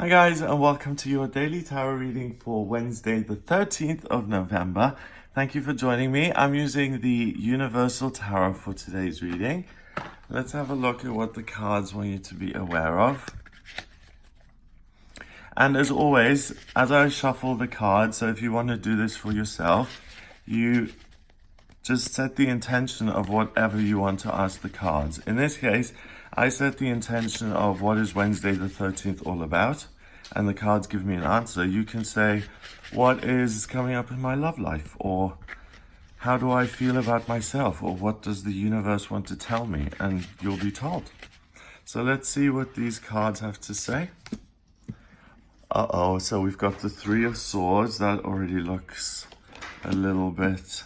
Hi guys, and welcome to your daily tarot reading for Wednesday the 13th of November. Thank you for joining me. I'm using the Universal Tarot for today's reading. Let's have a look at what the cards want you to be aware of. And as always, as I shuffle the cards, so if you want to do this for yourself, you just set the intention of whatever you want to ask the cards. In this case, I set the intention of what is Wednesday the 13th all about, and the cards give me an answer. You can say, what is coming up in my love life? Or how do I feel about myself? Or what does the universe want to tell me? And you'll be told. So let's see what these cards have to say. So we've got the Three of Swords. That already looks a little bit.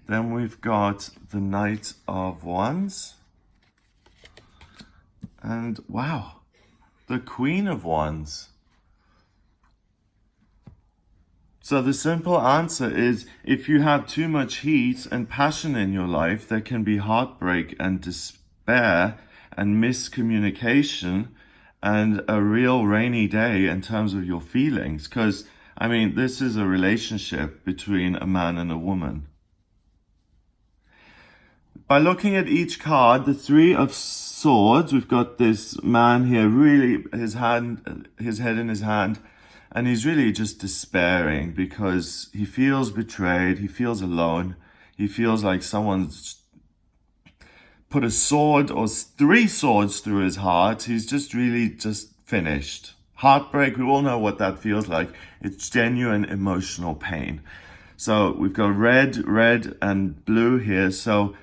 Then we've got the Knight of Wands. And wow, the Queen of Wands. So the simple answer is, if you have too much heat and passion in your life, there can be heartbreak and despair and miscommunication and a real rainy day in terms of your feelings. Because, I mean, this is a relationship between a man and a woman. By looking at each card, the Three of Swords, we've got this man here, really his head in his hand, and he's really just despairing because he feels betrayed, he feels alone, he feels like someone's put a sword or three swords through his heart. He's just really finished. Heartbreak, we all know what that feels like. It's genuine emotional pain. So we've got red and blue here. So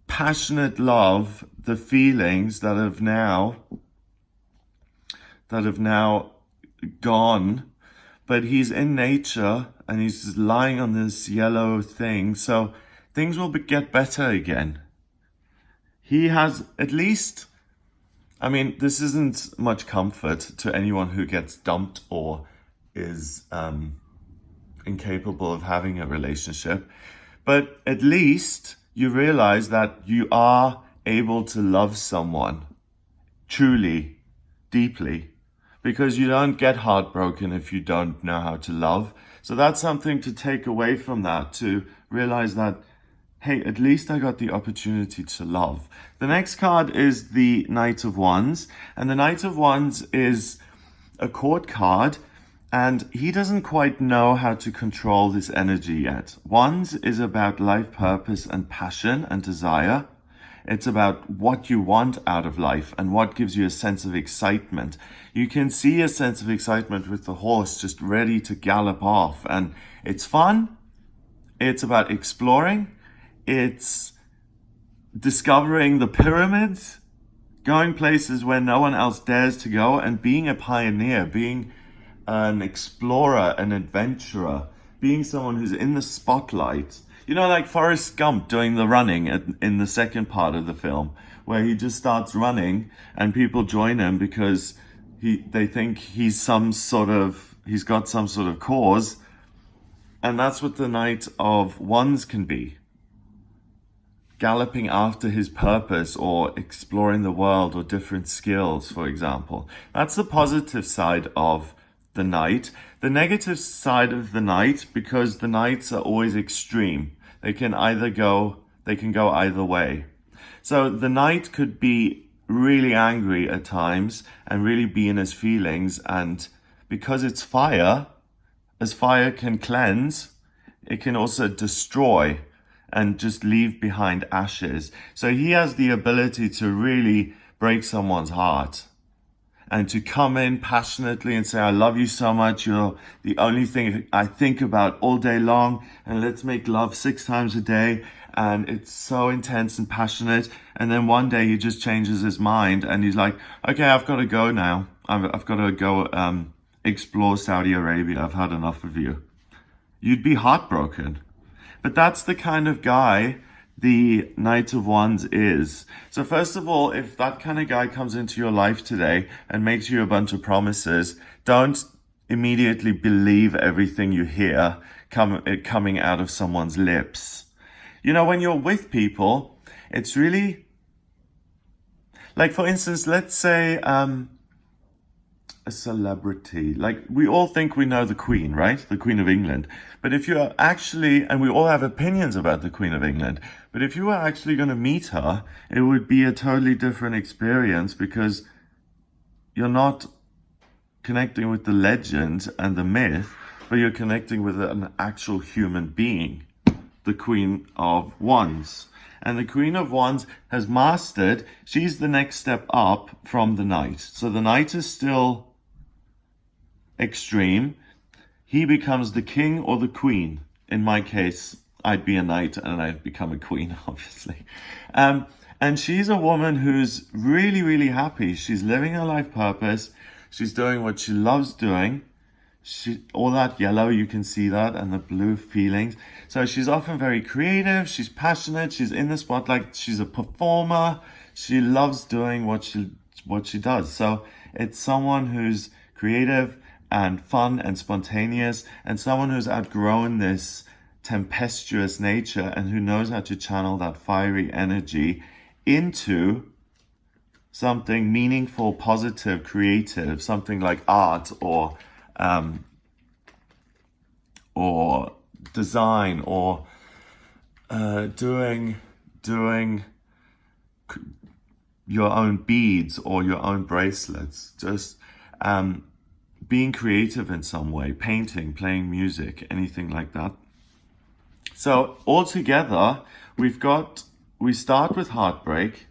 passionate love, the feelings that have now gone, but he's in nature and he's lying on this yellow thing, so things will get better again. He has at least, I mean, this isn't much comfort to anyone who gets dumped or is incapable of having a relationship, but at least you realize that you are able to love someone truly, deeply, because you don't get heartbroken if you don't know how to love. So that's something to take away from that, to realize that, hey, at least I got the opportunity to love. The next card is the Knight of Wands, and the Knight of Wands is a court card, and he doesn't quite know how to control this energy yet. Wands is about life purpose and passion and desire. It's about what you want out of life and what gives you a sense of excitement. You can see a sense of excitement with the horse just ready to gallop off. And it's fun. It's about exploring. It's discovering the pyramids, going places where no one else dares to go, and being a pioneer, being an explorer, an adventurer, being someone who's in the spotlight. You know, like Forrest Gump doing the running in the second part of the film, where he just starts running and people join him because they think he's got some sort of cause. And that's what the Knight of Wands can be. Galloping after his purpose or exploring the world or different skills, for example. That's the positive side of the Knight. The negative side of the Knight, because the Knights are always extreme. They can go either way. So the Knight could be really angry at times and really be in his feelings, and because it's fire, as fire can cleanse, it can also destroy and just leave behind ashes. So he has the ability to really break someone's heart and to come in passionately and say, I love you so much, you're the only thing I think about all day long, and let's make love 6 times a day. And it's so intense and passionate. And then one day he just changes his mind and he's like, okay, I've got to go now. I've got to go explore Saudi Arabia. I've had enough of you. You'd be heartbroken. But that's the kind of guy the Knight of Wands is. So first of all, if that kind of guy comes into your life today and makes you a bunch of promises, don't immediately believe everything you hear coming out of someone's lips. You know, when you're with people, it's really, like, for instance, let's say a celebrity. Like, we all think we know the Queen, right? The Queen of England. But if you are actually, and we all have opinions about the Queen of England, but if you were actually going to meet her, it would be a totally different experience, because you're not connecting with the legend and the myth, but you're connecting with an actual human being, the Queen of Wands. And the Queen of Wands has mastered, she's the next step up from the Knight. So the Knight is still extreme. He becomes the king or the queen. In my case, I'd be a knight and I'd become a queen, obviously. And she's a woman who's really, really happy. She's living her life purpose. She's doing what she loves doing. All that yellow, you can see that, and the blue feelings. So she's often very creative. She's passionate. She's in the spotlight. She's a performer. She loves doing what she does. So it's someone who's creative and fun and spontaneous, and someone who's outgrown this tempestuous nature and who knows how to channel that fiery energy into something meaningful, positive, creative, something like art or design, or doing your own beads or your own bracelets. Just being creative in some way, painting, playing music, anything like that. So altogether, we start with heartbreak,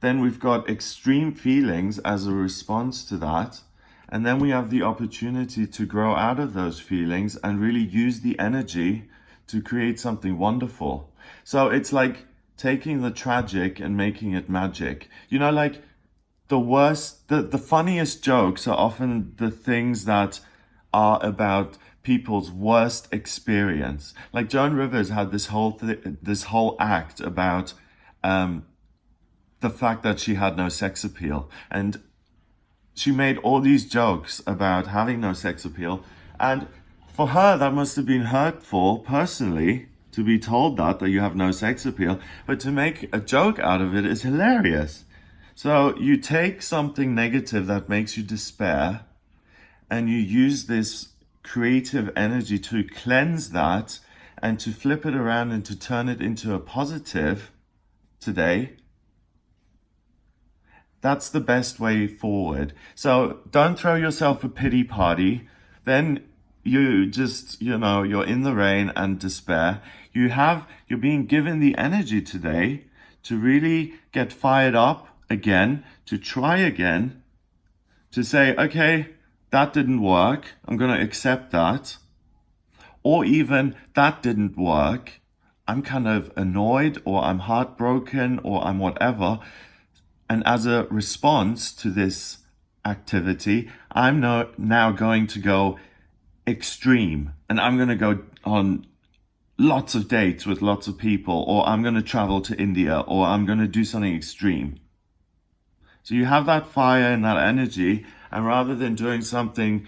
then we've got extreme feelings as a response to that, and then we have the opportunity to grow out of those feelings and really use the energy to create something wonderful. So it's like taking the tragic and making it magic. You know, like the funniest jokes are often the things that are about people's worst experience. Like Joan Rivers had this whole act about the fact that she had no sex appeal, and she made all these jokes about having no sex appeal, and for her that must have been hurtful personally, to be told that you have no sex appeal, but to make a joke out of it is hilarious. So you take something negative that makes you despair, and you use this creative energy to cleanse that and to flip it around and to turn it into a positive today. That's the best way forward. So don't throw yourself a pity party. Then you just, you're in the rain and despair. You're being given the energy today to really get fired up again, to try again, to say, okay, that didn't work. I'm going to accept that. Or even that didn't work. I'm kind of annoyed, or I'm heartbroken, or I'm whatever. And as a response to this activity, I'm now going to go extreme, and I'm going to go on lots of dates with lots of people, or I'm going to travel to India, or I'm going to do something extreme. So you have that fire and that energy, and rather than doing something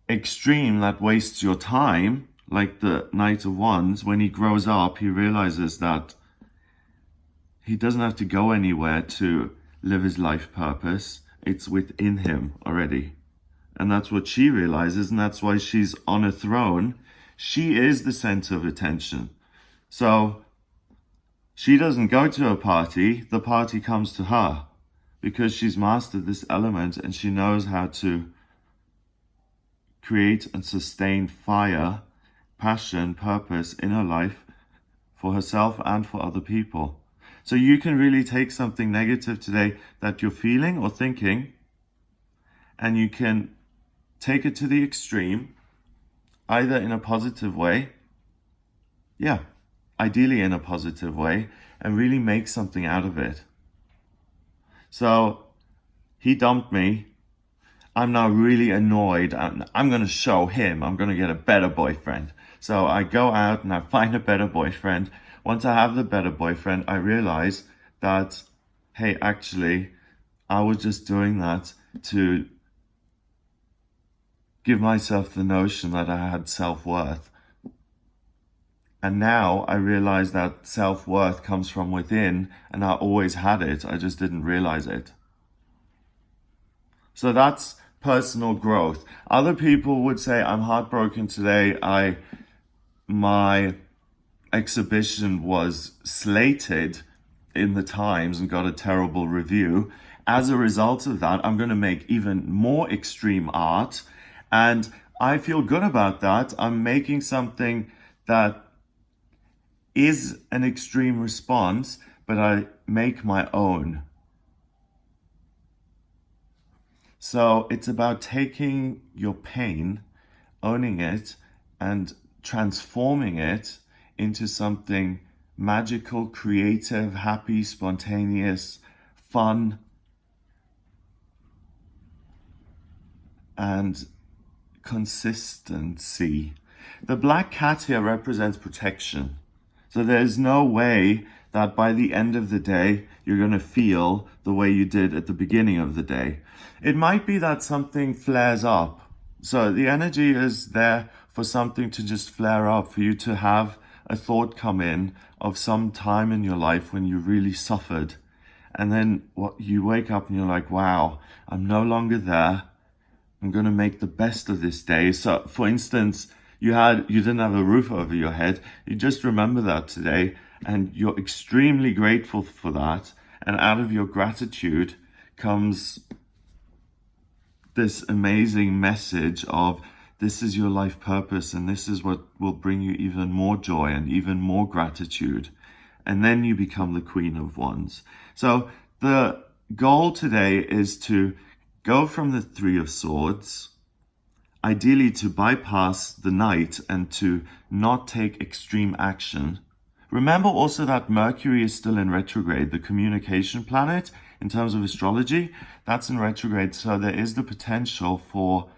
extreme that wastes your time, like the Knight of Wands, when he grows up, he realizes that he doesn't have to go anywhere to live his life purpose. It's within him already. And that's what she realizes, and that's why she's on a throne. She is the center of attention. So she doesn't go to a party, the party comes to her, because she's mastered this element and she knows how to create and sustain fire, passion, purpose in her life for herself and for other people. So you can really take something negative today that you're feeling or thinking, and you can take it to the extreme, either in a positive way, ideally in a positive way, and really make something out of it. So he dumped me. I'm now really annoyed, and I'm going to show him. I'm going to get a better boyfriend. So I go out and I find a better boyfriend. Once I have the better boyfriend, I realize that, hey, actually, I was just doing that to give myself the notion that I had self-worth. And now I realize that self-worth comes from within, and I always had it. I just didn't realize it. So that's personal growth. Other people would say, I'm heartbroken today. My exhibition was slated in the Times and got a terrible review. As a result of that, I'm going to make even more extreme art. And I feel good about that. I'm making something that is an extreme response, but I make my own. So it's about taking your pain, owning it, and transforming it into something magical, creative, happy, spontaneous, fun, and consistency. The black cat here represents protection. So there's no way that by the end of the day, you're going to feel the way you did at the beginning of the day. It might be that something flares up. So the energy is there for something to just flare up, for you to have a thought come in of some time in your life when you really suffered. And then you wake up and you're like, wow, I'm no longer there. I'm going to make the best of this day. So for instance, you didn't have a roof over your head. You just remember that today and you're extremely grateful for that. And out of your gratitude comes this amazing message of this is your life purpose and this is what will bring you even more joy and even more gratitude. And then you become the Queen of Wands. So the goal today is to go from the Three of Swords, ideally to bypass the Knight and to not take extreme action. Remember also that Mercury is still in retrograde, the communication planet in terms of astrology, that's in retrograde. So there is the potential for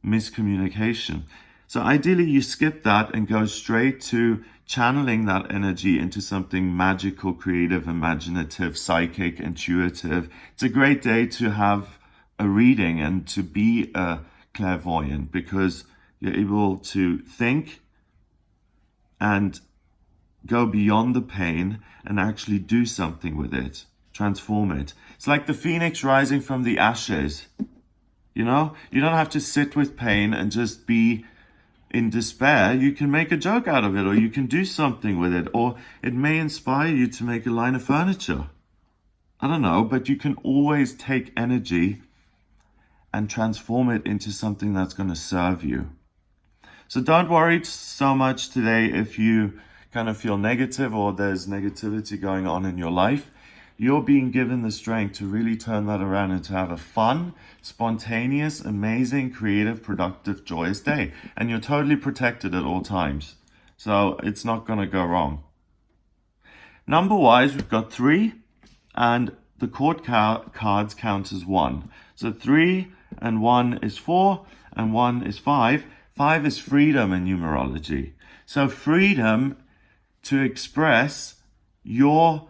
miscommunication. So ideally you skip that and go straight to channeling that energy into something magical, creative, imaginative, psychic, intuitive. It's a great day to have a reading and to be a clairvoyant because you're able to think and go beyond the pain and actually do something with it, transform it. It's like the phoenix rising from the ashes. You know, you don't have to sit with pain and just be in despair. You can make a joke out of it, or you can do something with it, or it may inspire you to make a line of furniture. I don't know, but you can always take energy and transform it into something that's going to serve you. So don't worry so much today if you kind of feel negative or there's negativity going on in your life. You're being given the strength to really turn that around and to have a fun, spontaneous, amazing, creative, productive, joyous day. And you're totally protected at all times. So it's not going to go wrong. Number-wise, we've got 3, and the court cards count as 1. So 3 and 1 is 4, and 1 is 5. 5 is freedom in numerology. So freedom to express your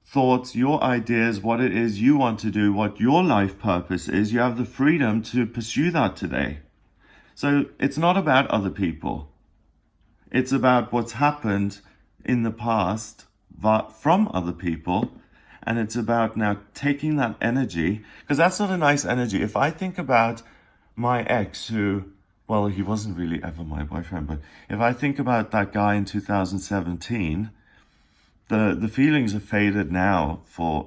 thoughts, your ideas, what it is you want to do, what your life purpose is. You have the freedom to pursue that today. So it's not about other people. It's about what's happened in the past from other people. And it's about now taking that energy, because that's not a nice energy. If I think about my ex who, well, he wasn't really ever my boyfriend, but if I think about that guy in 2017, the feelings are faded now,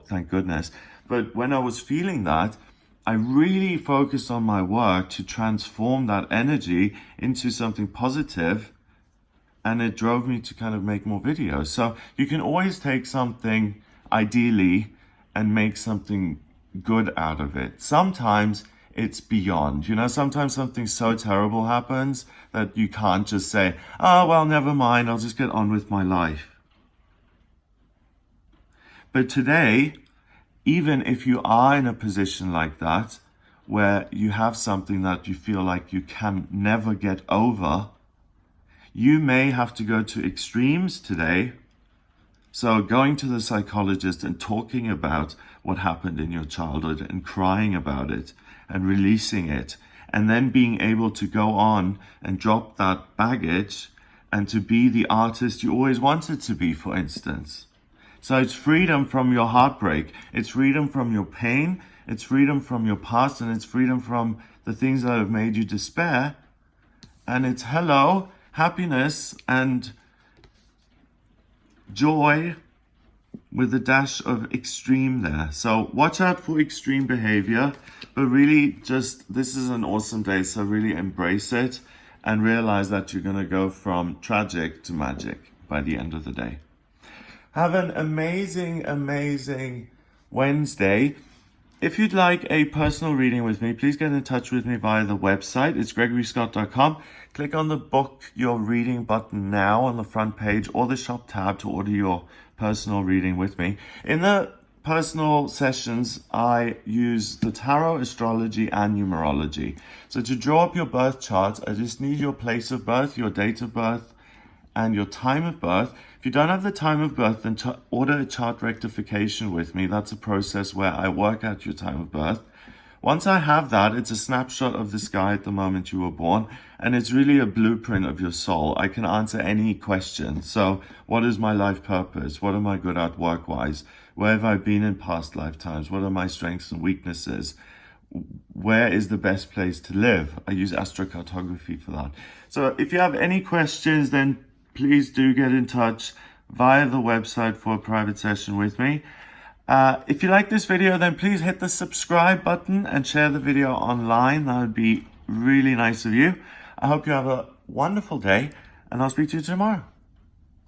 thank goodness. But when I was feeling that, I really focused on my work to transform that energy into something positive, and it drove me to kind of make more videos. So you can always take something ideally and make something good out of it. Sometimes it's beyond, sometimes something so terrible happens that you can't just say, oh, well, never mind, I'll just get on with my life. But today, even if you are in a position like that, where you have something that you feel like you can never get over, you may have to go to extremes today. So going to the psychologist and talking about what happened in your childhood and crying about it and releasing it, and then being able to go on and drop that baggage and to be the artist you always wanted to be, for instance. So it's freedom from your heartbreak. It's freedom from your pain. It's freedom from your past, and it's freedom from the things that have made you despair. And it's hello, happiness and joy with a dash of extreme there. So watch out for extreme behavior, but really just, this is an awesome day. So really embrace it and realize that you're going to go from tragic to magic by the end of the day. Have an amazing, amazing Wednesday. If you'd like a personal reading with me, please get in touch with me via the website. It's gregoryscott.com. Click on the book your reading button now on the front page or the shop tab to order your personal reading with me. In the personal sessions, I use the tarot, astrology, and numerology. So to draw up your birth charts, I just need your place of birth, your date of birth, and your time of birth. If you don't have the time of birth, then order a chart rectification with me. That's a process where I work out your time of birth. Once I have that, it's a snapshot of the sky at the moment you were born, and it's really a blueprint of your soul. I can answer any question. So what is my life purpose? What am I good at work-wise? Where have I been in past lifetimes? What are my strengths and weaknesses? Where is the best place to live? I use astrocartography for that. So if you have any questions, then please do get in touch via the website for a private session with me. If you like this video, then please hit the subscribe button and share the video online. That would be really nice of you. I hope you have a wonderful day, and I'll speak to you tomorrow.